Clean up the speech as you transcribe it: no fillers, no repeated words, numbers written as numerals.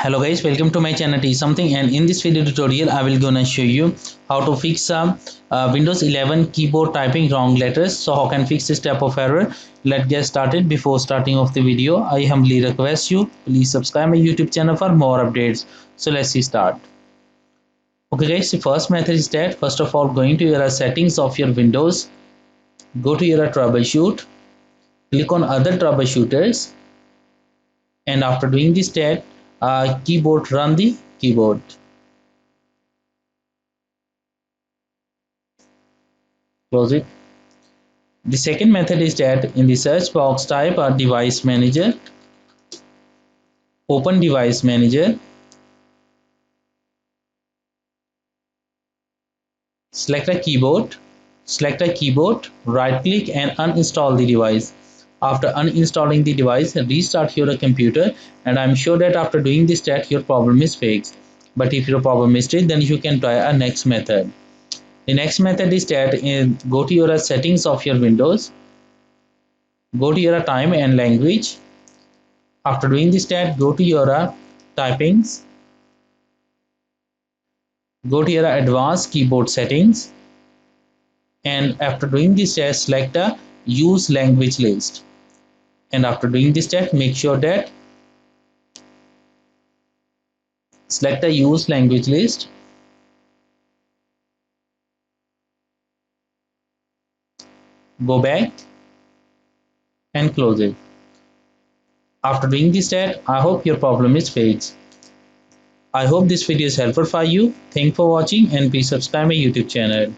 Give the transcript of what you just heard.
Hello guys, welcome to my channel T something, and in this video tutorial I will gonna show you how to fix Windows 11 keyboard typing wrong letters. So how can fix this type of error? Let's get started. Before starting off the video, I humbly request you please subscribe my YouTube channel for more updates. So let's see start. Okay guys, the first method is that first of all going to your settings of your Windows, go to your troubleshoot, click on other troubleshooters, and after doing this that keyboard, run the keyboard. Close it. The second method is that in the search box type a device manager, open device manager, select a keyboard, right click and uninstall the device. After uninstalling the device, restart your computer, and I'm sure that after doing this that your problem is fixed. But if your problem is still, then you can try a next method. The next method is that go to your settings of your Windows, go to your time and language. After doing this that go to your typings, go to your advanced keyboard settings, and after doing this test select the use language list, and after doing this test make sure that select the use language list, go back and close it. After doing this test, I hope your problem is fixed. I hope this video is helpful for you. Thanks for watching and please subscribe my YouTube channel.